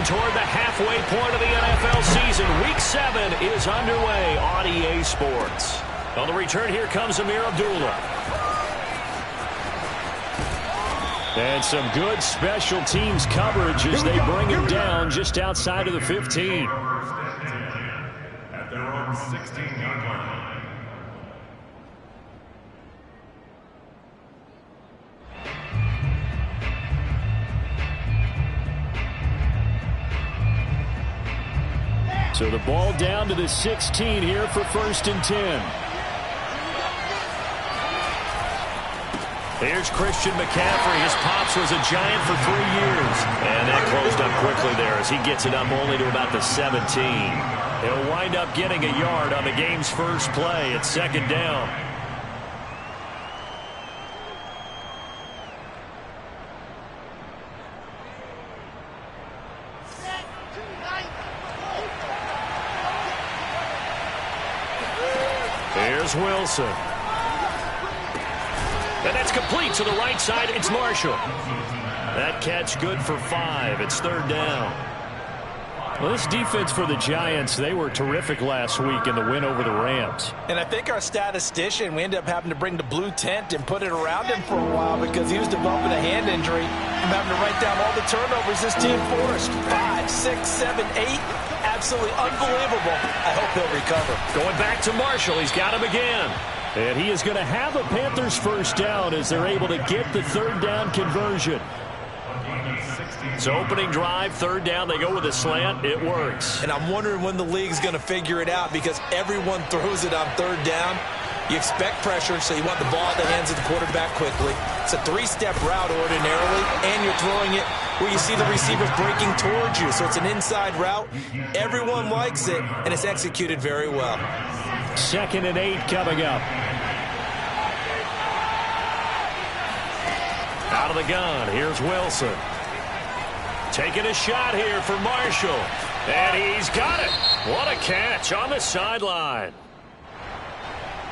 toward the halfway point of the NFL season. Week 7 is underway on EA Sports. On the return, here comes Amir Abdullah. And some good special teams coverage as they bring him down just outside of the 15. At their own 16-yard line. So the ball down to the 16 here for 1st and 10. Here's Christian McCaffrey. His pops was a Giant for 3 years. And that closed up quickly there as he gets it up only to about the 17. He'll wind up getting a yard on the game's first play at 2nd down. Here's Wilson. And that's complete to the right side. It's Marshall. That catch good for 5. It's 3rd down. Well, this defense for the Giants, they were terrific last week in the win over the Rams. And I think our statistician, we ended up having to bring the blue tent and put it around him for a while because he was developing a hand injury. I'm having to write down all the turnovers this team forced. 5, 6, 7, 8. Absolutely unbelievable. I hope he'll recover. Going back to Marshall. He's got him again. And he is going to have a Panthers first down as they're able to get the 3rd down conversion. So opening drive, 3rd down, they go with a slant. It works. And I'm wondering when the league's going to figure it out because everyone throws it on 3rd down. You expect pressure, so you want the ball in the hands of the quarterback quickly. It's a 3-step route ordinarily, and you're throwing it where you see the receivers breaking towards you. So it's an inside route. Everyone likes it, and it's executed very well. 2nd and 8 coming up. Out of the gun, here's Wilson. Taking a shot here for Marshall. And he's got it. What a catch on the sideline.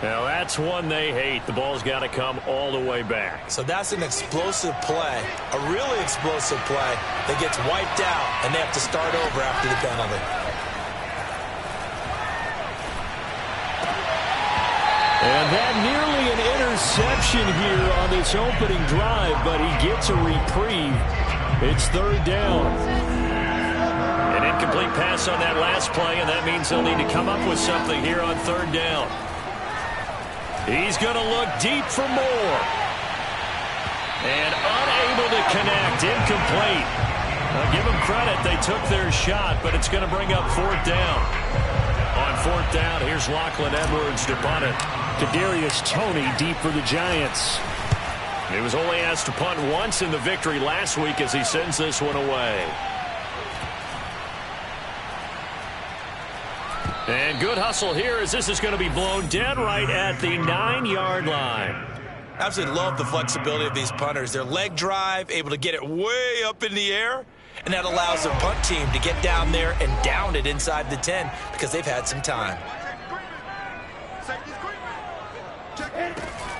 Now that's one they hate. The ball's got to come all the way back. So that's an explosive play, a really explosive play that gets wiped out, and they have to start over after the penalty. And that nearly an interception here on this opening drive, but he gets a reprieve. It's 3rd down. An incomplete pass on that last play, and that means they'll need to come up with something here on 3rd down. He's going to look deep for more. And unable to connect. Incomplete. Now give them credit. They took their shot, but it's going to bring up 4th down. On 4th down, here's Lachlan Edwards to punt it. Kadarius Toney deep for the Giants. He was only asked to punt once in the victory last week as he sends this one away. And good hustle here as this is going to be blown dead right at the 9-yard line. Absolutely love the flexibility of these punters. Their leg drive, able to get it way up in the air, and that allows their punt team to get down there and down it inside the 10 because they've had some time.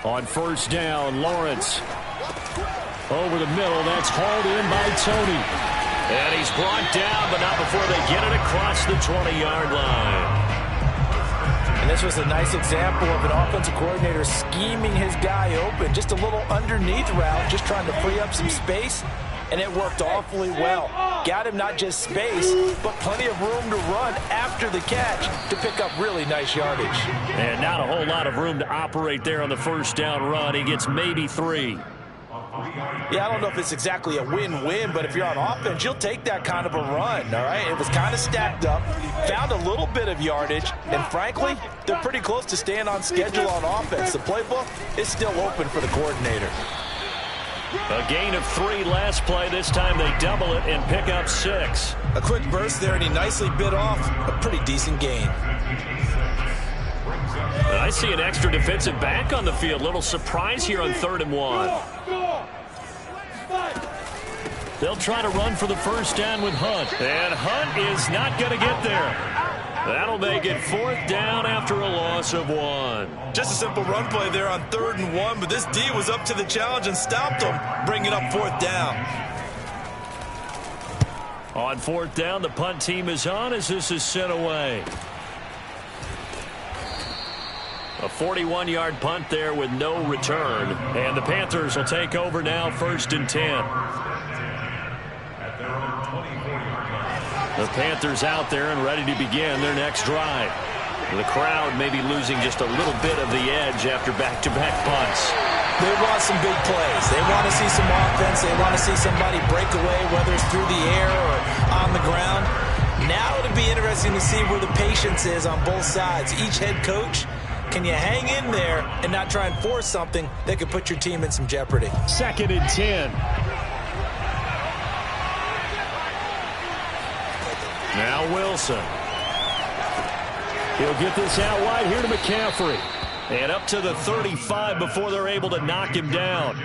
On 1st down, Lawrence. Over the middle, that's hauled in by Toney. And he's brought down, but not before they get it across the 20-yard line. And this was a nice example of an offensive coordinator scheming his guy open. Just a little underneath route, just trying to free up some space. And it worked awfully well. Got him not just space, but plenty of room to run after the catch to pick up really nice yardage. And not a whole lot of room to operate there on the 1st down run. He gets maybe 3. Yeah, I don't know if it's exactly a win-win, but if you're on offense, you'll take that kind of a run, all right? It was kind of stacked up, found a little bit of yardage, and frankly, they're pretty close to staying on schedule on offense. The playbook is still open for the coordinator. A gain of 3 last play. This time they double it and pick up 6. A quick burst there, and he nicely bit off a pretty decent gain. I see an extra defensive back on the field. Little surprise here on 3rd and 1. They'll try to run for the 1st down with Hunt. And Hunt is not going to get there. That'll make it 4th down after a loss of 1. Just a simple run play there on 3rd and 1, but this D was up to the challenge and stopped them, bringing up 4th down. On fourth down, the punt team is on as this is sent away. A 41-yard punt there with no return. And the Panthers will take over now, 1st and 10. The Panthers out there and ready to begin their next drive. The crowd may be losing just a little bit of the edge after back-to-back punts. They want some big plays. They want to see some offense. They want to see somebody break away, whether it's through the air or on the ground. Now it'll be interesting to see where the patience is on both sides. Each head coach, can you hang in there and not try and force something that could put your team in some jeopardy? 2nd and 10. Now Wilson. He'll get this out wide here to McCaffrey. And up to the 35 before they're able to knock him down.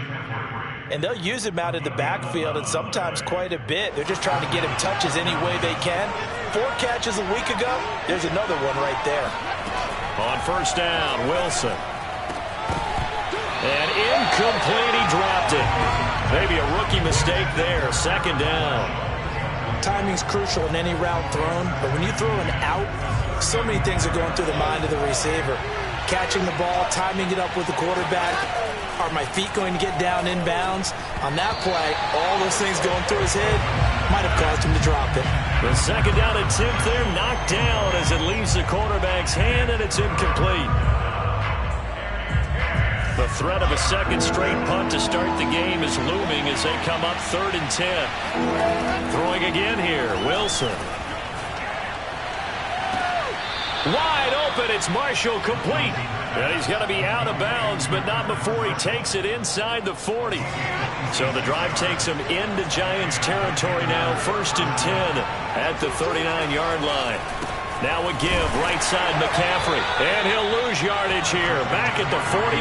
And they'll use him out in the backfield, and sometimes quite a bit. They're just trying to get him touches any way they can. 4 catches a week ago. There's another one right there. On 1st down, Wilson. And incomplete, he dropped it. Maybe a rookie mistake there. 2nd down. Timing's crucial in any route thrown, but when you throw an out, so many things are going through the mind of the receiver. Catching the ball, timing it up with the quarterback. Are my feet going to get down inbounds? On that play, all those things going through his head might have caused him to drop it. The 2nd down attempt there knocked down as it leaves the quarterback's hand, and it's incomplete. The threat of a 2nd straight punt to start the game is looming as they come up 3rd and 10. Throwing again here, Wilson. Wide open, it's Marshall, complete. And he's going to be out of bounds, but not before he takes it inside the 40. So the drive takes him into Giants territory now, 1st and 10 at the 39-yard line. Now a give, right side McCaffrey. And he'll lose yardage here, back at the 41.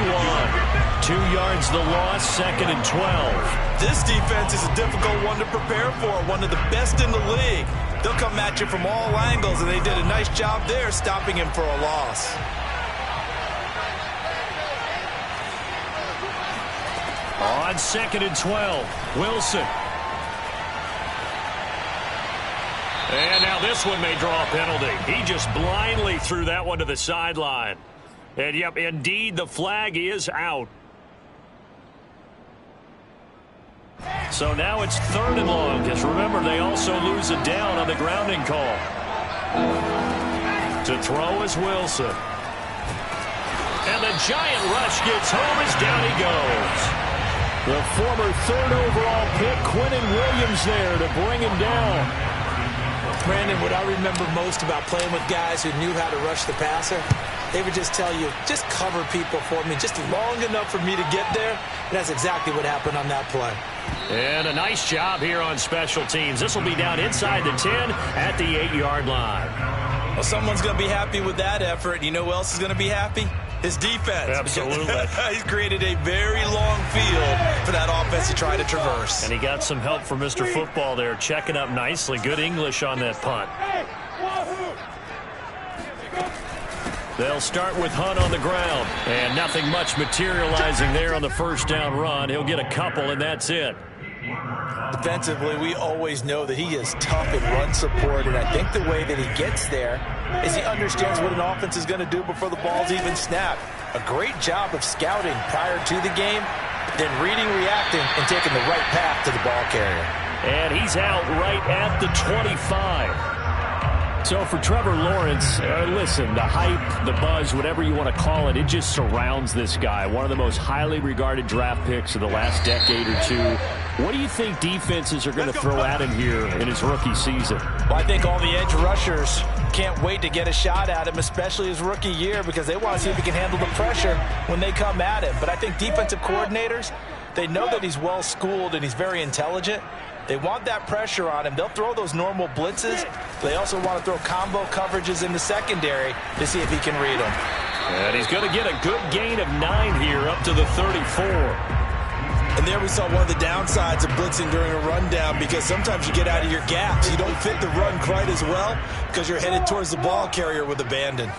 2 yards the loss, 2nd and 12. This defense is a difficult one to prepare for, one of the best in the league. They'll come at you from all angles, and they did a nice job there stopping him for a loss. On 2nd and 12, Wilson. And now this one may draw a penalty. He just blindly threw that one to the sideline. And, yep, indeed, the flag is out. So now it's 3rd and long, because remember, they also lose a down on the grounding call. To throw is Wilson. And the giant rush gets home as down he goes. The former 3rd overall pick, Quentin Williams, there to bring him down. Brandon, what I remember most about playing with guys who knew how to rush the passer, they would just tell you, just cover people for me, just long enough for me to get there. And that's exactly what happened on that play. And a nice job here on special teams. This will be down inside the 10 at the 8-yard line. Well, someone's going to be happy with that effort. You know who else is going to be happy? His defense. Absolutely. He's created a very long field for that offense to try to traverse. And he got some help from Mr. Football there, checking up nicely. Good English on that punt. They'll start with Hunt on the ground. And nothing much materializing there on the 1st down run. He'll get a couple, and that's it. Defensively, we always know that he is tough in run support, and I think the way that he gets there is he understands what an offense is going to do before the ball's even snapped. A great job of scouting prior to the game, then reading, reacting, and taking the right path to the ball carrier. And he's out right at the 25. So for Trevor Lawrence, listen, the hype, the buzz, whatever you want to call it, it just surrounds this guy. One of the most highly regarded draft picks of the last decade or two. What do you think defenses are going to throw at him here in his rookie season? Well, I think all the edge rushers can't wait to get a shot at him, especially his rookie year, because they want to see if he can handle the pressure when they come at him. But I think defensive coordinators, they know that he's well-schooled and he's very intelligent. They want that pressure on him. They'll throw those normal blitzes. They also want to throw combo coverages in the secondary to see if he can read them. And he's going to get a good gain of 9 here up to the 34. And there we saw one of the downsides of blitzing during a rundown, because sometimes you get out of your gaps. You don't fit the run quite as well because you're headed towards the ball carrier with abandon.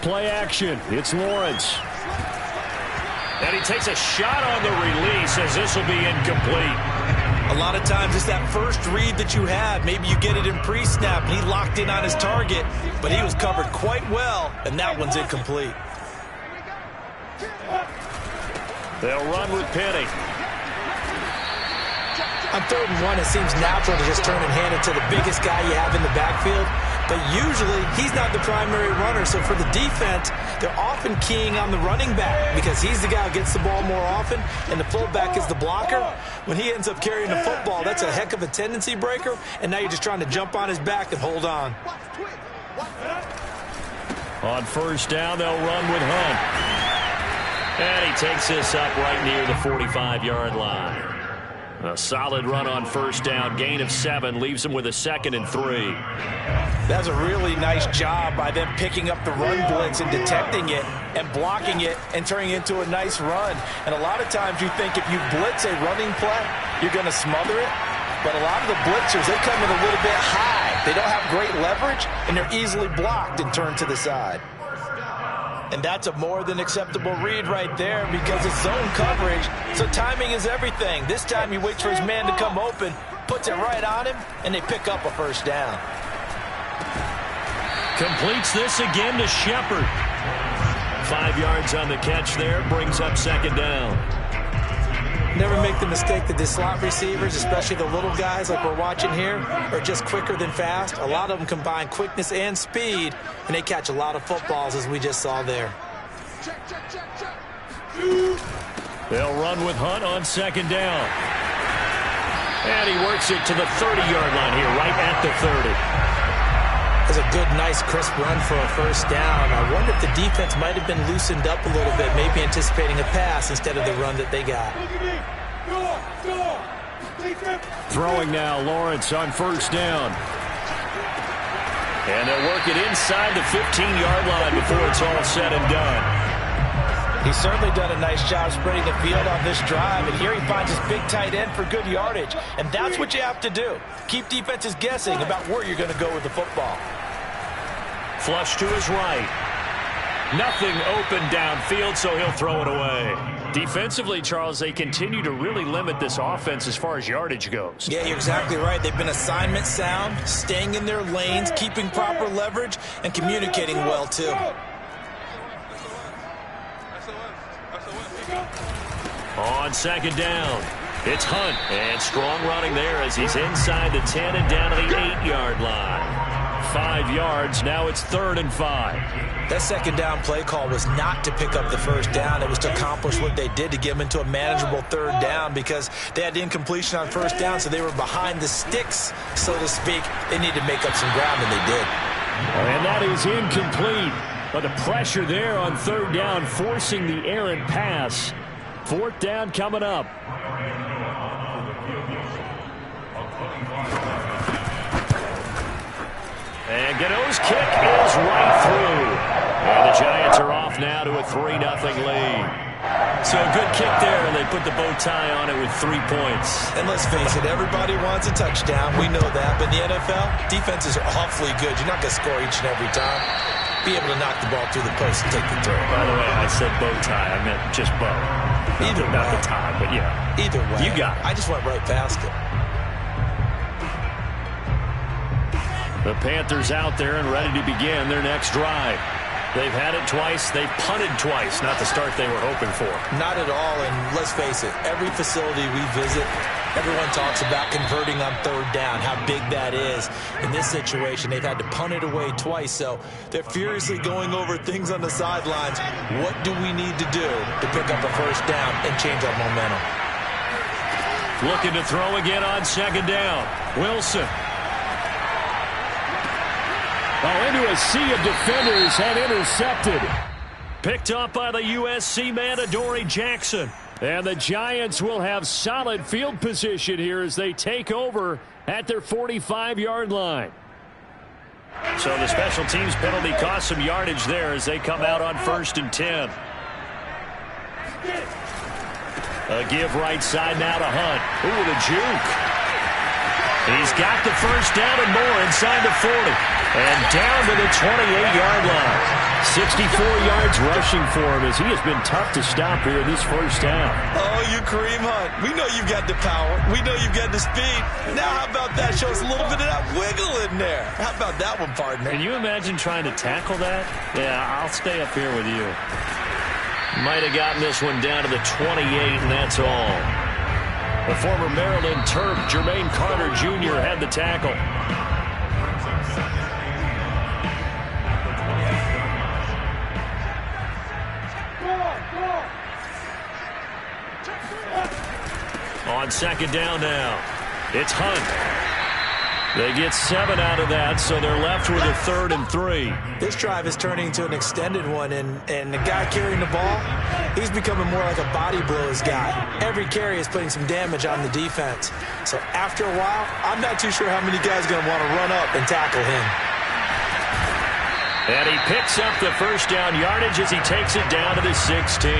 Play action. It's Lawrence. And he takes a shot on the release as this will be incomplete. A lot of times it's that first read that you have. Maybe you get it in pre-snap, and he locked in on his target, but he was covered quite well, and that one's incomplete. They'll run with Penny. On 3rd and 1, it seems natural to just turn and hand it to the biggest guy you have in the backfield. But usually, he's not the primary runner. So for the defense, they're often keying on the running back because he's the guy who gets the ball more often, and the fullback is the blocker. When he ends up carrying the football, that's a heck of a tendency breaker, and now you're just trying to jump on his back and hold on. On 1st down, they'll run with Hunt. And he takes this up right near the 45-yard line. A solid run on 1st down. Gain of 7 leaves him with a 2nd and 3. That's a really nice job by them picking up the run blitz and detecting it and blocking it and turning it into a nice run. And a lot of times you think if you blitz a running play, you're going to smother it. But a lot of the blitzers, they come in a little bit high. They don't have great leverage, and they're easily blocked and turned to the side. And that's a more than acceptable read right there because it's zone coverage, so timing is everything. This time he waits for his man to come open, puts it right on him, and they pick up a 1st down. Completes this again to Shepard. 5 yards on the catch there, brings up 2nd down. Never make the mistake that the slot receivers, especially the little guys like we're watching here, are just quicker than fast. A lot of them combine quickness and speed, and they catch a lot of footballs, as we just saw there. They'll run with Hunt on 2nd down. And he works it to the 30-yard line here, right at the 30. That's a good, nice, crisp run for a 1st down. I wonder if the defense might have been loosened up a little bit, maybe anticipating a pass instead of the run that they got. Throwing now, Lawrence on 1st down. And they'll work it inside the 15-yard line before it's all said and done. He's certainly done a nice job spreading the field on this drive, and here he finds his big tight end for good yardage. And that's what you have to do. Keep defenses guessing about where you're going to go with the football. Flush to his right. Nothing open downfield, so he'll throw it away. Defensively, Charles, they continue to really limit this offense as far as yardage goes. Yeah, you're exactly right. They've been assignment sound, staying in their lanes, keeping proper leverage, and communicating well, too. On 2nd down, it's Hunt. And strong running there as he's inside the 10 and down to the 8-yard line. 5 yards, now it's 3rd and 5. That 2nd down play call was not to pick up the 1st down. It was to accomplish what they did to get them into a manageable 3rd down because they had incompletion on 1st down, so they were behind the sticks, so to speak. They needed to make up some ground, and they did. And that is incomplete. But the pressure there on 3rd down, forcing the errant pass. 4th down coming up. And Gano's kick is right through. And the Giants are off now to a 3-0 lead. So a good kick there, and they put the bow tie on it with 3 points. And let's face it, everybody wants a touchdown. We know that. But in the NFL, defenses are awfully good. You're not going to score each and every time. Be able to knock the ball through the post and take the throw. By the way, I said bow tie. I meant just bow. Either not way. the tie, but yeah. Either way. You got it. I just went right past it. The Panthers out there and ready to begin their next drive. They've had it twice. They've punted twice. Not the start they were hoping for. Not at all, and let's face it, every facility we visit, everyone talks about converting on 3rd down, how big that is. In this situation, they've had to punt it away twice, so they're furiously going over things on the sidelines. What do we need to do to pick up a 1st down and change our momentum? Looking to throw again on 2nd down. Wilson. Into a sea of defenders and intercepted. Picked up by the USC man, Adoree Jackson. And the Giants will have solid field position here as they take over at their 45-yard line. So the special teams penalty cost some yardage there as they come out on 1st and 10. A give right side now to Hunt. Ooh, the juke. He's got the 1st down and more inside the 40. And down to the 28-yard line. 64 yards rushing for him as he has been tough to stop here in this first half. Oh, you Kareem Hunt. We know you've got the power. We know you've got the speed. Now how about that? Show us a little bit of that wiggle in there. How about that one, partner? Can you imagine trying to tackle that? Yeah, I'll stay up here with you. Might have gotten this one down to the 28, and that's all. The former Maryland Terp, Jermaine Carter Jr., had the tackle. On second down now, it's Hunt. They get 7 out of that, so they're left with a 3rd and 3. This drive is turning into an extended one, and the guy carrying the ball, he's becoming more like a body blows guy. Every carry is putting some damage on the defense. So after a while, I'm not too sure how many guys are going to want to run up and tackle him. And he picks up the first down yardage as he takes it down to the 16.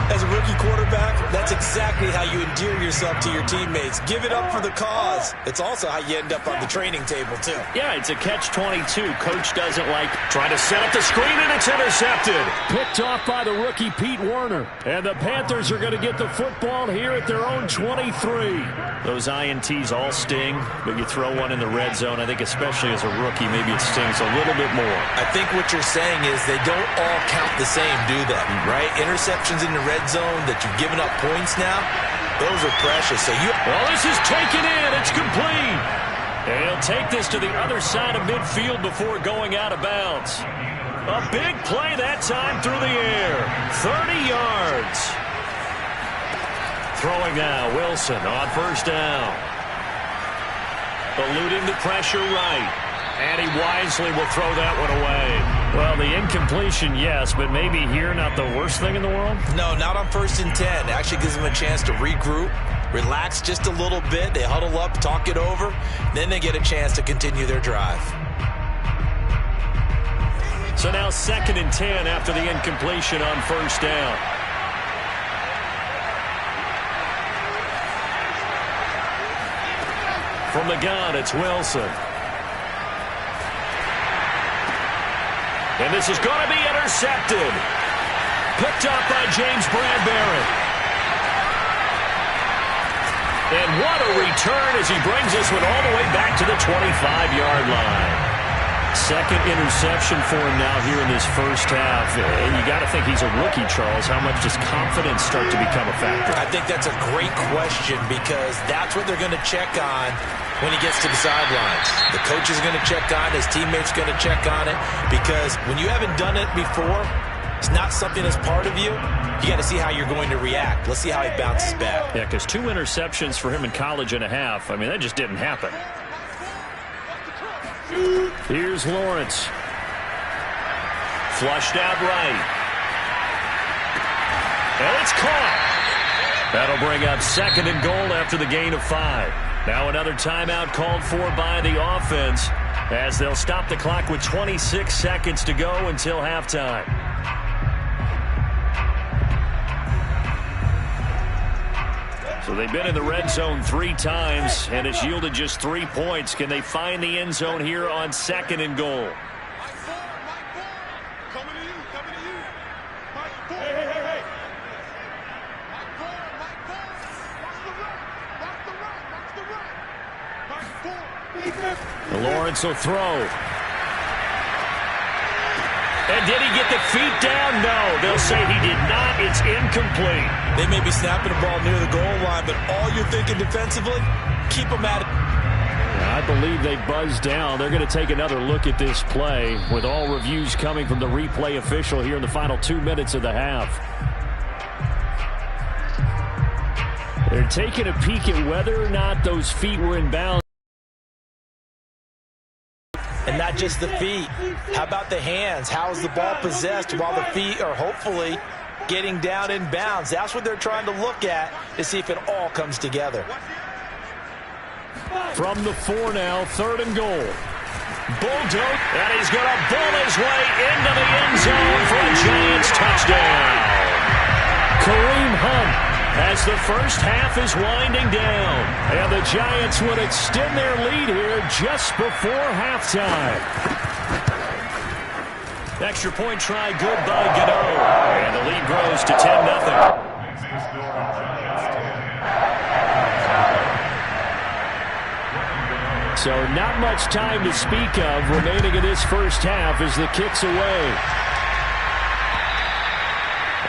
As a rookie quarterback, that's exactly how you endear yourself to your teammates. Give it up for the cause. It's also how you end up on the training table, too. Yeah, it's a catch-22. Coach doesn't like trying to set up the screen, and it's intercepted. Picked off by the rookie Pete Werner. And the Panthers are going to get the football here at their own 23. Those INTs all sting, but you throw one in the red zone. I think especially as a rookie, maybe it stings a little bit more. I think what you're saying is they don't all count the same, do they? Right? Interceptions in the red zone that you've given up points now, those are precious. So well, this is taken in. It's complete. And he'll take this to the other side of midfield before going out of bounds. A big play that time through the air. 30 yards. Throwing now, Wilson on first down. Eluding the pressure right. And he wisely will throw that one away. Well, the incompletion, yes, but maybe here not the worst thing in the world? No, not on 1st and 10. Actually gives them a chance to regroup, relax just a little bit. They huddle up, talk it over. Then they get a chance to continue their drive. So now 2nd and 10 after the incompletion on first down. From the gun, it's Wilson. And this is going to be intercepted. Picked up by James Bradbury. And what a return as he brings this one all the way back to the 25-yard line. 2nd interception for him now here in this first half. And you got to think he's a rookie, Charles. How much does confidence start to become a factor? I think that's a great question because that's what they're going to check on when he gets to the sidelines. The coach is going to check on it. His teammates are going to check on it because when you haven't done it before, it's not something that's part of you. You got to see how you're going to react. Let's see how he bounces back. Yeah, because 2 interceptions for him in college and a half. I mean, that just didn't happen. Here's Lawrence. Flushed out right. And it's caught. That'll bring up 2nd and goal after the gain of 5. Now another timeout called for by the offense as they'll stop the clock with 26 seconds to go until halftime. So they've been in the red zone 3 times, and it's yielded just 3 points. Can they find the end zone here on 2nd and goal? Lawrence will throw. And did he get the feet down? No. They'll say he did not. It's incomplete. They may be snapping the ball near the goal line, but all you're thinking defensively, keep them at it. I believe they buzzed down. They're going to take another look at this play with all reviews coming from the replay official here in the final 2 minutes of the half. They're taking a peek at whether or not those feet were in bounds. And not just the feet. How about the hands? How is the ball possessed while the feet are hopefully getting down in bounds? That's what they're trying to look at to see if it all comes together. From the 4 now, 3rd and goal. Bulldog, and he's going to bull his way into the end zone for a Giants touchdown. Kareem Hunt as the first half is winding down. And the Giants would extend their lead here just before halftime. Extra point try good by Gano. And the lead grows to 10-0. So not much time to speak of remaining in this first half as the kick's away.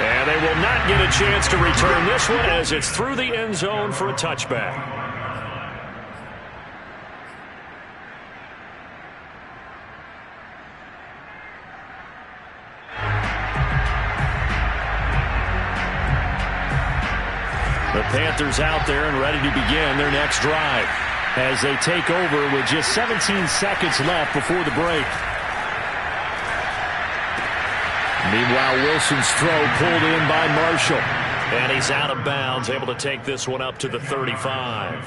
And they will not get a chance to return this one as it's through the end zone for a touchback. The Panthers out there and ready to begin their next drive as they take over with just 17 seconds left before the break. Meanwhile, Wilson's throw pulled in by Marshall. And he's out of bounds, able to take this one up to the 35.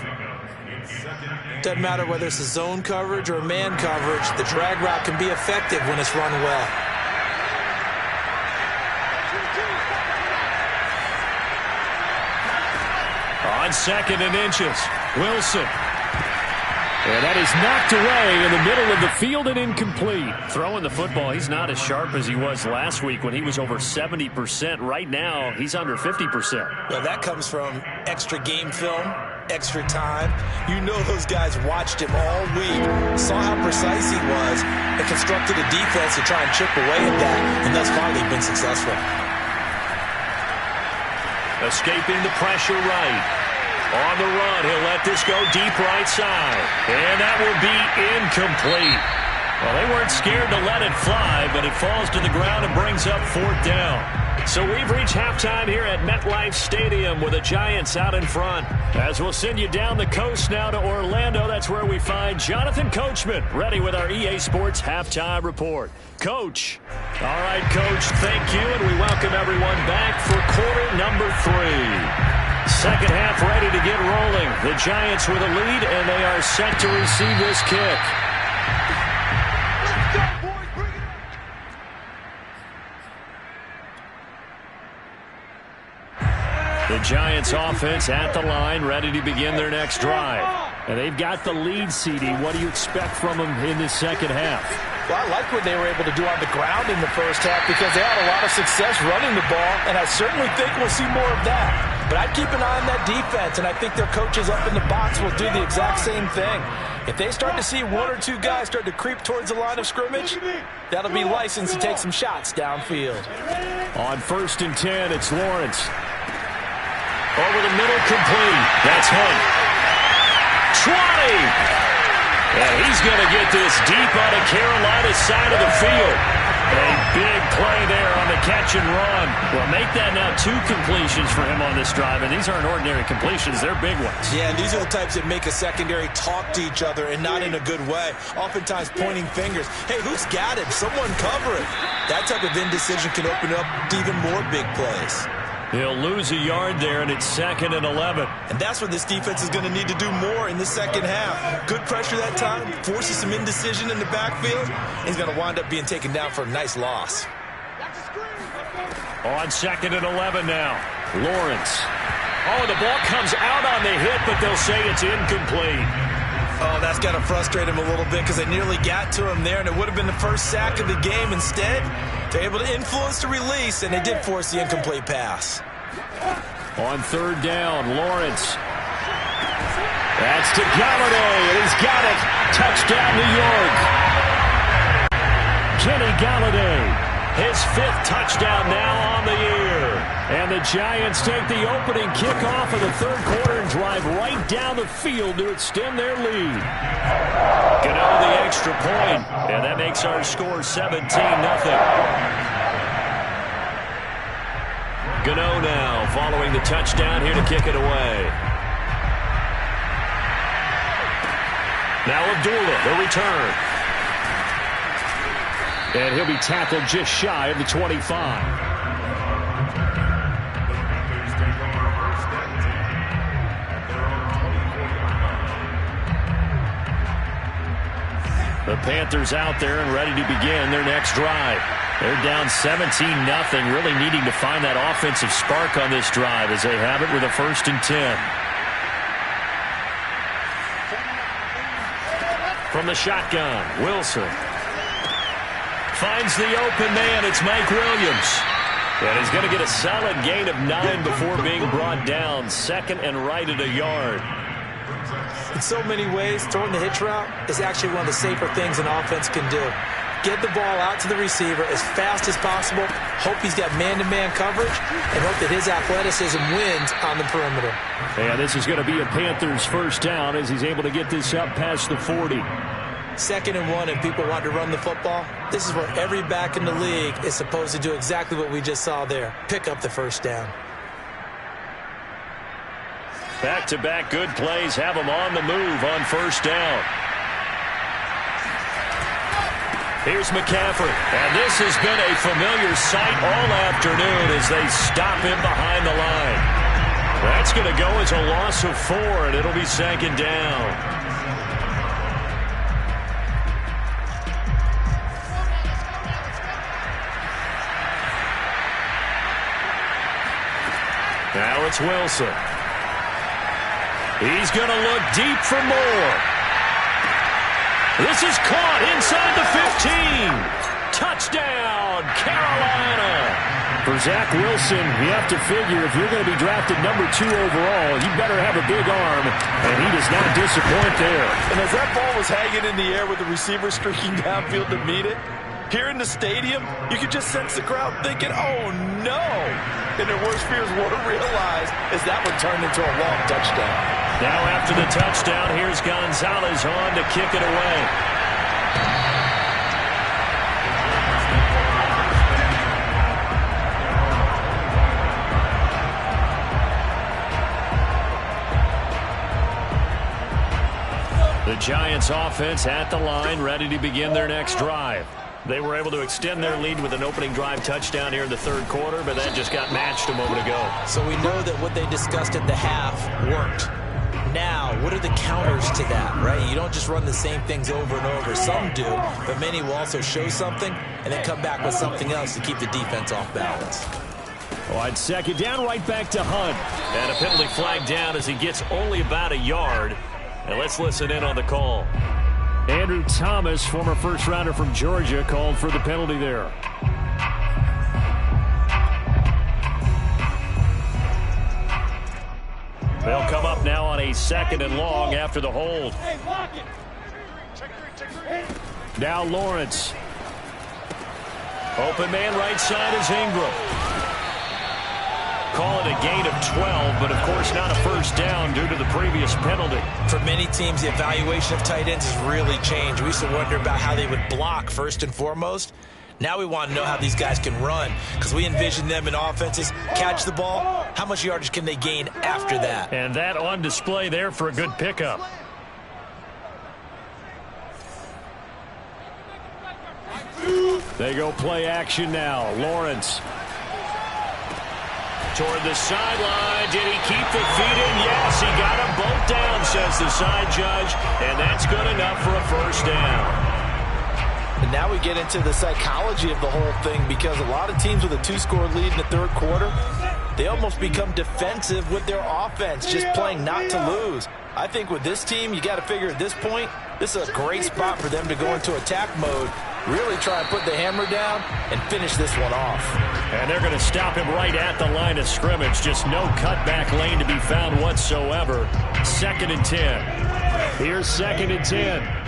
Doesn't matter whether it's a zone coverage or man coverage, the drag route can be effective when it's run well. On 2nd and inches, Wilson. And that is knocked away in the middle of the field and incomplete. Throwing the football, he's not as sharp as he was last week when he was over 70%. Right now, he's under 50%. Well, that comes from extra game film, extra time. You know those guys watched him all week, saw how precise he was, and constructed a defense to try and chip away at that, and thus far they've been successful. Escaping the pressure right. On the run, he'll let this go deep right side. And that will be incomplete. Well, they weren't scared to let it fly, but it falls to the ground and brings up 4th down. So we've reached halftime here at MetLife Stadium with the Giants out in front. As we'll send you down the coast now to Orlando, that's where we find Jonathan Coachman ready with our EA Sports Halftime Report. Coach. All right, Coach, thank you, and we welcome everyone back for quarter number 3. Second half ready to get rolling. The Giants with a lead, and they are set to receive this kick. Let's go, boys. Bring it up. The Giants offense at the line, ready to begin their next drive. And they've got the lead, CD. What do you expect from them in this second half? Well, I like what they were able to do on the ground in the first half because they had a lot of success running the ball, and I certainly think we'll see more of that. But I'd keep an eye on that defense, and I think their coaches up in the box will do the exact same thing. If they start to see 1 or 2 guys start to creep towards the line of scrimmage, that'll be license to take some shots downfield. On 1st and 10, it's Lawrence. Over the middle, complete. That's Hunt. 20! And he's going to get this deep out of Carolina's side of the field. A big play there on the catch and run. Well, make that now 2 completions for him on this drive, and these aren't ordinary completions. They're big ones. Yeah, and these are the types that make a secondary talk to each other and not in a good way. Oftentimes pointing fingers. Hey, who's got him? Someone cover it. That type of indecision can open up even more big plays. He'll lose a yard there, and it's 2nd and 11. And that's what this defense is going to need to do more in the second half. Good pressure that time, forces some indecision in the backfield. He's going to wind up being taken down for a nice loss. On 2nd and 11 now, Lawrence. Oh, the ball comes out on the hit, but they'll say it's incomplete. Oh, that's got to frustrate him a little bit because they nearly got to him there, and it would have been the first sack of the game. Instead, they're able to influence the release, and they did force the incomplete pass. On 3rd down, Lawrence. That's to Galladay, and he's got it. Touchdown, New York. Kenny Galladay, his 5th touchdown now on the year. And the Giants take the opening kickoff of the 3rd quarter and drive right down the field to extend their lead. Gano the extra point, and that makes our score 17-0. Gano now following the touchdown here to kick it away. Now Abdullah, the return. And he'll be tackled just shy of the 25. The Panthers out there and ready to begin their next drive. They're down 17-0, really needing to find that offensive spark on this drive as they have it with a 1st and 10. From the shotgun, Wilson finds the open man. It's Mike Williams. And he's going to get a solid gain of 9 before being brought down. 2nd and right at a yard. In so many ways, throwing the hitch route is actually one of the safer things an offense can do. Get the ball out to the receiver as fast as possible, hope he's got man-to-man coverage, and hope that his athleticism wins on the perimeter. And this is going to be a Panthers 1st down as he's able to get this up past the 40. 2nd and 1 and people want to run the football. This is where every back in the league is supposed to do exactly what we just saw there. Pick up the 1st down. Back-to-back good plays have him on the move on 1st down. Here's McCaffrey, and this has been a familiar sight all afternoon as they stop him behind the line. That's going to go as a loss of 4, and it'll be 2nd down. Now it's Wilson. He's going to look deep for more. This is caught inside the 15. Touchdown, Carolina. For Zach Wilson, you have to figure if you're going to be drafted number 2 overall, you better have a big arm, and he does not disappoint there. And as that ball was hanging in the air with the receiver streaking downfield to meet it, here in the stadium, you could just sense the crowd thinking, oh, no. And their worst fears were realized as that one turned into a long touchdown. Now after the touchdown, here's Gonzalez on to kick it away. The Giants offense at the line, ready to begin their next drive. They were able to extend their lead with an opening drive touchdown here in the 3rd quarter, but that just got matched a moment ago. So we know that what they discussed at the half worked. Now, what are the counters to that, right? You don't just run the same things over and over. Some do, but many will also show something and then come back with something else to keep the defense off balance. On 2nd down, right back to Hunt. And a penalty flag down as he gets only about a yard. And let's listen in on the call. Andrew Thomas, former 1st rounder from Georgia, called for the penalty there. They'll come up now on a 2nd and long after the hold. Now Lawrence. Open man right side is Ingram. Call it a gain of 12, but of course not a 1st down due to the previous penalty. For many teams, the evaluation of tight ends has really changed. We used to wonder about how they would block first and foremost. Now we want to know how these guys can run because we envision them in offenses. Catch the ball, how much yardage can they gain after that? And that on display there for a good pickup. They go play action now. Lawrence. Toward the sideline. Did he keep the feet in? Yes, he got them both down, says the side judge. And that's good enough for a 1st down. And now we get into the psychology of the whole thing because a lot of teams with a 2-score lead in the 3rd quarter, they almost become defensive with their offense, just playing not to lose. I think with this team, you got to figure at this point, this is a great spot for them to go into attack mode, really try and put the hammer down and finish this one off. And they're going to stop him right at the line of scrimmage. Just no cutback lane to be found whatsoever. 2nd and 10. Here's 2nd and 10.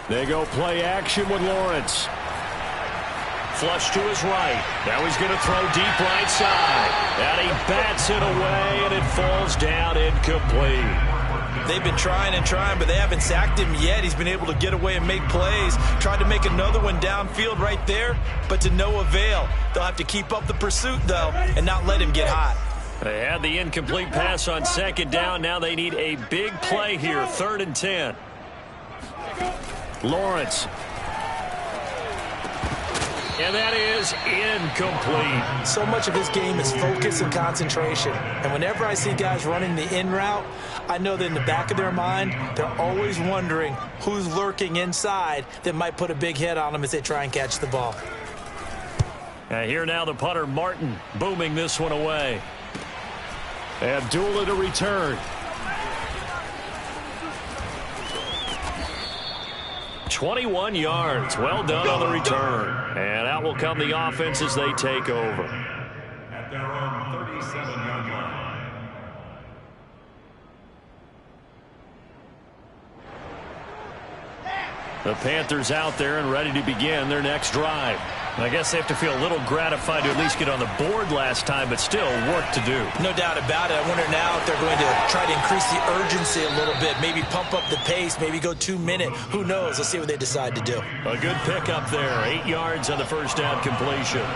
They go play action with Lawrence. Flush to his right. Now he's going to throw deep right side. And he bats it away, and it falls down incomplete. They've been trying and trying, but they haven't sacked him yet. He's been able to get away and make plays. Tried to make another one downfield right there, but to no avail. They'll have to keep up the pursuit, though, and not let him get hot. They had the incomplete pass on 2nd down. Now they need a big play here, 3rd and 10. And that is incomplete. So much of his game is focus and concentration. And whenever I see guys running the in route, I know that in the back of their mind, they're always wondering who's lurking inside that might put a big hit on them as they try and catch the ball. Here now the punter, Martin, booming this one away. Abdullah to return. 21 yards. Well done on the return. And out will come the offense as they take over. At their own 37-yard line. The Panthers out there and ready to begin their next drive. I guess they have to feel a little gratified to at least get on the board last time, but still work to do. No doubt about it. I wonder now if they're going to try to increase the urgency a little bit, maybe pump up the pace, maybe go 2-minute. Who knows? Let's see what they decide to do. A good pickup there. 8 yards on the first down completion.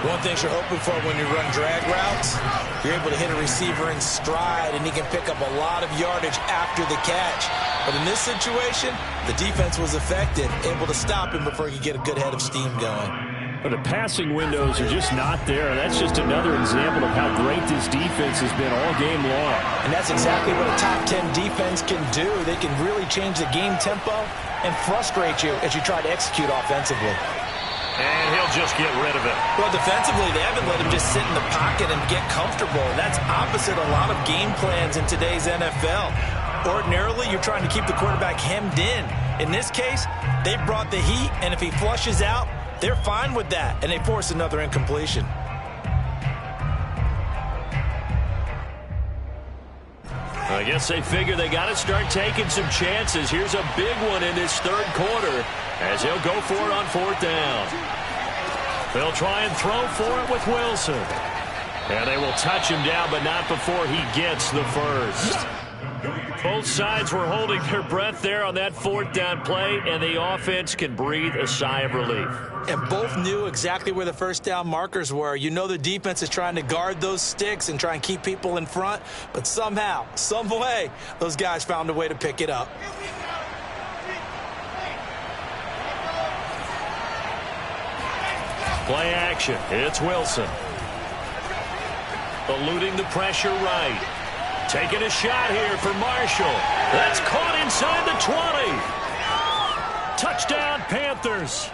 One thing you're hoping for when you run drag routes, you're able to hit a receiver in stride, and he can pick up a lot of yardage after the catch. But in this situation, the defense was effective, able to stop him before he could get a good head of steam going. But the passing windows are just not there. That's just another example of how great this defense has been all game long. And that's exactly what a top 10 defense can do. They can really change the game tempo and frustrate you as you try to execute offensively. And he'll just get rid of it. Well, defensively, they haven't let him just sit in the pocket and get comfortable. That's opposite a lot of game plans in today's NFL. Ordinarily, you're trying to keep the quarterback hemmed in. In this case, they brought the heat, and if he flushes out, they're fine with that, and they force another incompletion. I guess they figure they got to start taking some chances. Here's a big one in this third quarter as he'll go for it on fourth down. They'll try and throw for it with Wilson. And they will touch him down, but not before he gets the first. Both sides were holding their breath there on that fourth down play, and the offense can breathe a sigh of relief. And both knew exactly where the first down markers were. You know the defense is trying to guard those sticks and try and keep people in front, but somehow, some way, those guys found a way to pick it up. Play action. It's Wilson. Eluding the pressure right. Taking a shot here for Marshall. That's caught inside the 20. Touchdown, Panthers.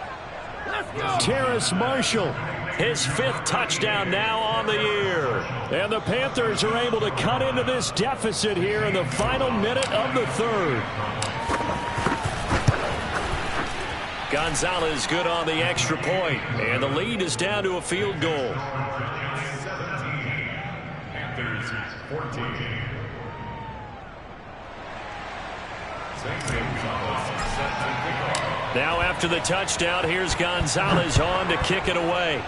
Terrace Marshall, his 5th touchdown now on the year. And the Panthers are able to cut into this deficit here in the final minute of the third. Gonzalez good on the extra point, and the lead is down to a field goal. 17. Panthers 14. Now after the touchdown, here's Gonzalez on to kick it away.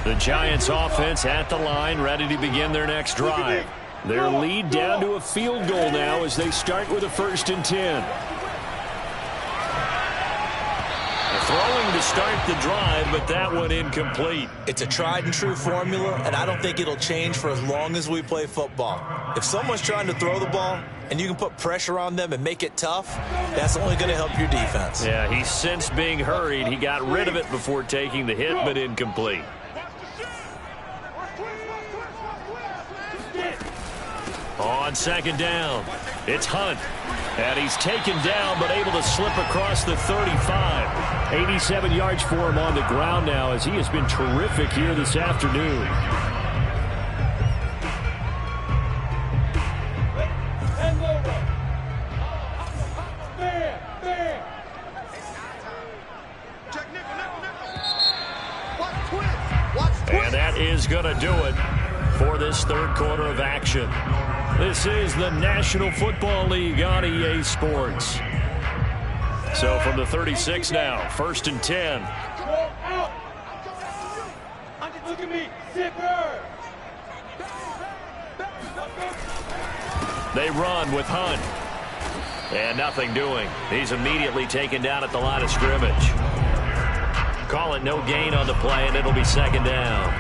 The Giants offense at the line, ready to begin their next drive. Their lead down to a field goal now as they start with a 1st and 10. Throwing to start the drive, but that one incomplete. It's a tried and true formula, and I don't think it'll change for as long as we play football. If someone's trying to throw the ball and you can put pressure on them and make it tough, that's only going to help your defense. Yeah, he sensed being hurried. He got rid of it before taking the hit, but incomplete. On 2nd down, it's Hunt. And he's taken down, but able to slip across the 35. 87 yards for him on the ground now, as he has been terrific here this afternoon. And that is going to do it for this third quarter of action. This is the National Football League on EA Sports. So from the 36 now, 1st and 10. Look at me, zipper. They run with Hunt. And nothing doing. He's immediately taken down at the line of scrimmage. Call it no gain on the play, and it'll be second down.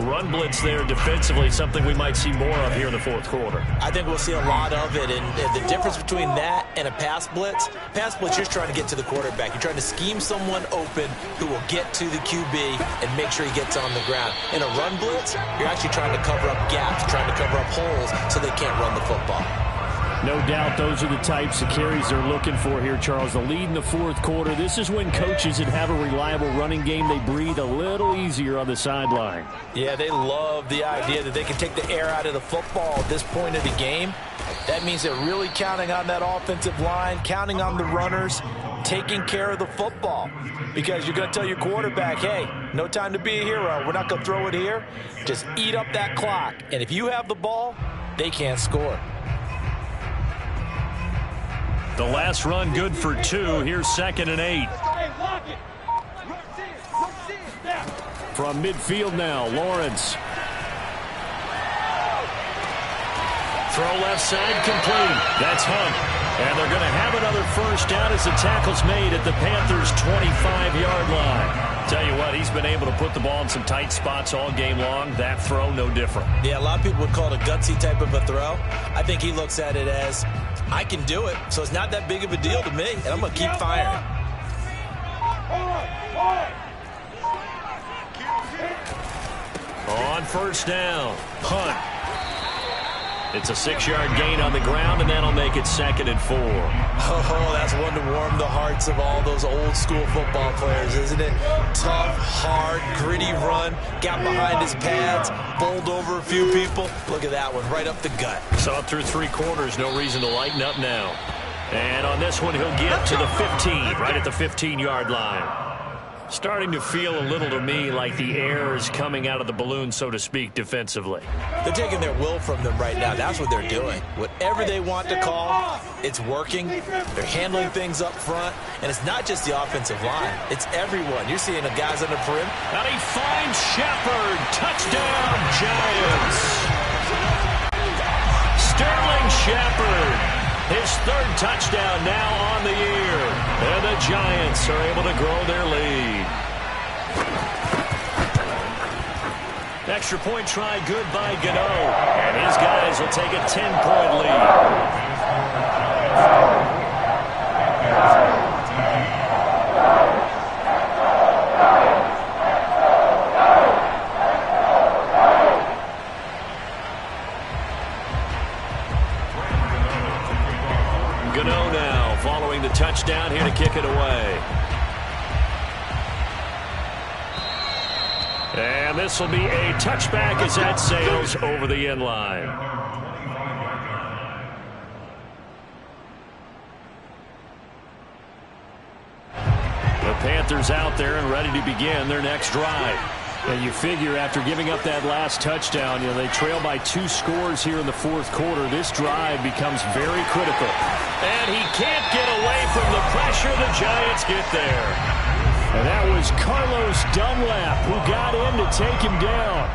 Run blitz there defensively, something we might see more of here in the fourth quarter. I think we'll see a lot of it, and the difference between that and a pass blitz, you're just trying to get to the quarterback. You're trying to scheme someone open who will get to the QB and make sure he gets on the ground. In a run blitz, you're actually trying to cover up gaps, trying to cover up holes so they can't run the football. No doubt those are the types of carries they're looking for here, Charles. The lead in the fourth quarter. This is when coaches that have a reliable running game, they breathe a little easier on the sideline. Yeah, they love the idea that they can take the air out of the football at this point of the game. That means they're really counting on that offensive line, counting on the runners, taking care of the football. Because you're going to tell your quarterback, hey, no time to be a hero. We're not going to throw it here. Just eat up that clock. And if you have the ball, they can't score. The last run good for 2. Here's 2nd and 8. From midfield now, Lawrence. Throw left side complete. That's Hunt. And they're going to have another first down as the tackle's made at the Panthers' 25-yard line. Tell you what, he's been able to put the ball in some tight spots all game long. That throw, no different. Yeah, a lot of people would call it a gutsy type of a throw. I think he looks at it as, I can do it, so it's not that big of a deal to me, and I'm going to keep firing. On first down, Hunt. It's a 6-yard gain on the ground, and that'll make it 2nd and 4. Oh, that's one to warm the hearts of all those old-school football players, isn't it? Tough, hard, gritty run, got behind his pads, bowled over a few people. Look at that one, right up the gut. Saw it through 3 quarters, no reason to lighten up now. And on this one, he'll get to the 15, right at the 15-yard line. Starting to feel a little to me like the air is coming out of the balloon, so to speak, defensively. They're taking their will from them right now. That's what they're doing. Whatever they want to call, it's working. They're handling things up front. And it's not just the offensive line. It's everyone. You're seeing the guys on the perimeter. And he finds Shepard. Touchdown, Giants. Sterling Shepard. His 3rd touchdown now on the year. And the Giants are able to grow their lead. Extra point try good by Gano. And his guys will take a 10-point lead. Gano now following the touchdown here to kick it away. And this will be a touchback as that sails over the end line. The Panthers out there and ready to begin their next drive. And you figure after giving up that last touchdown, they trail by 2 scores here in the fourth quarter. This drive becomes very critical. And he can't get away from the pressure. The Giants get there. And that was Carlos Dunlap who got in to take him down.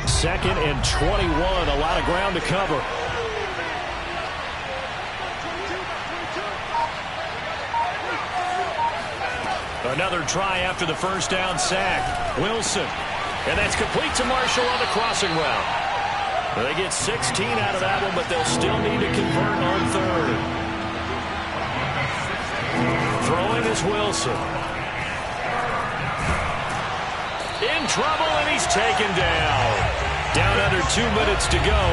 Second and 21, a lot of ground to cover. Another try after the first down sack. Wilson. And that's complete to Marshall on the crossing route. They get 16 out of that one, but they'll still need to convert on 3rd. Throwing is Wilson. In trouble, and he's taken down. Down under 2 minutes to go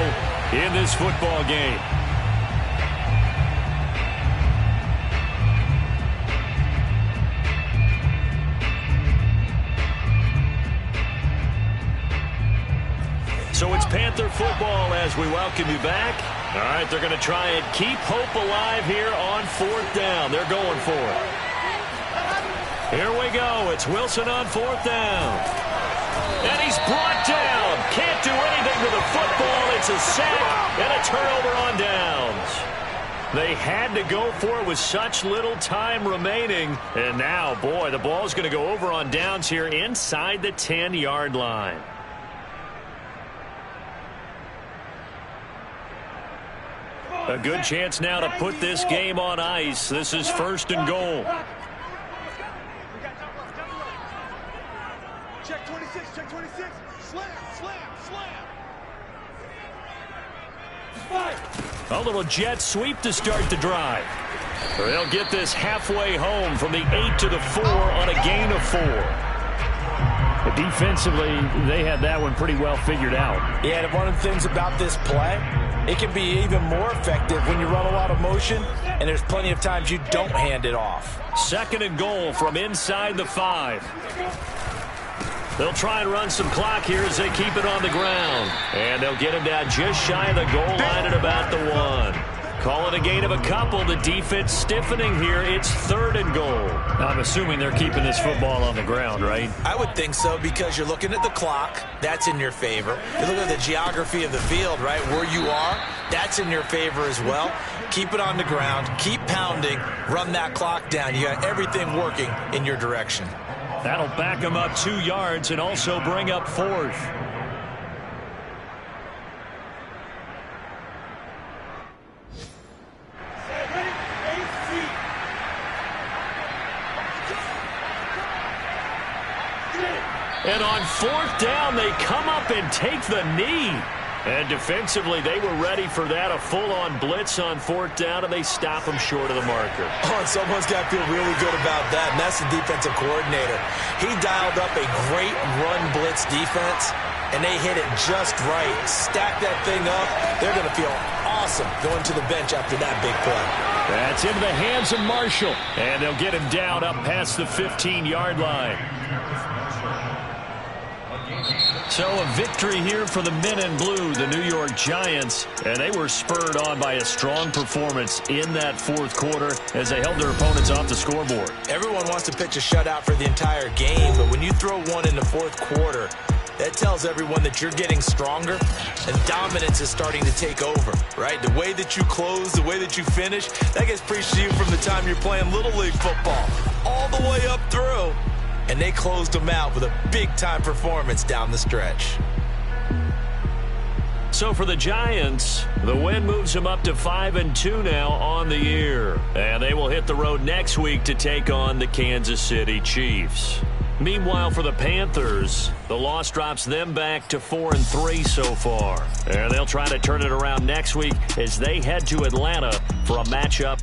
in this football game. So it's Panther football as we welcome you back. All right, they're going to try and keep hope alive here on 4th down. They're going for it. Here we go. It's Wilson on 4th down. And he's brought down. Can't do anything with the football. It's a sack and a turnover on downs. They had to go for it with such little time remaining. And now, boy, the ball's going to go over on downs here inside the 10-yard line. A good chance now to put this game on ice. This is 1st and goal. Check 26, check 26. Slam, slam, slam. Fight. A little jet sweep to start the drive. They'll get this halfway home from the 8 to the 4 on a gain of 4. Defensively, they had that one pretty well figured out. Yeah, and one of the things about this play, it can be even more effective when you run a lot of motion, and there's plenty of times you don't hand it off. 2nd and goal from inside the 5. They'll try and run some clock here as they keep it on the ground. And they'll get him down just shy of the goal line at about the 1. Call it a gain of a couple. The defense stiffening here. It's 3rd and goal. I'm assuming they're keeping this football on the ground, right? I would think so, because you're looking at the clock. That's in your favor. You look at the geography of the field, right, where you are. That's in your favor as well. Keep it on the ground. Keep pounding. Run that clock down. You got everything working in your direction. That'll back him up 2 yards and also bring up 4th. And on 4th down, they come up and take the knee. And defensively, they were ready for that, a full-on blitz on 4th down, and they stop them short of the marker. Oh, and someone's got to feel really good about that, and that's the defensive coordinator. He dialed up a great run blitz defense, and they hit it just right. Stack that thing up. They're going to feel awesome going to the bench after that big play. That's into the hands of Marshall, and they'll get him down up past the 15-yard line. So a victory here for the men in blue, the New York Giants, and they were spurred on by a strong performance in that 4th quarter as they held their opponents off the scoreboard. Everyone wants to pitch a shutout for the entire game, but when you throw one in the 4th quarter, that tells everyone that you're getting stronger and dominance is starting to take over, right? The way that you close, the way that you finish, that gets preached to you from the time you're playing Little League football all the way up through. And they closed them out with a big-time performance down the stretch. So for the Giants, the win moves them up to 5-2 now on the year. And they will hit the road next week to take on the Kansas City Chiefs. Meanwhile, for the Panthers, the loss drops them back to 4-3 so far. And they'll try to turn it around next week as they head to Atlanta for a matchup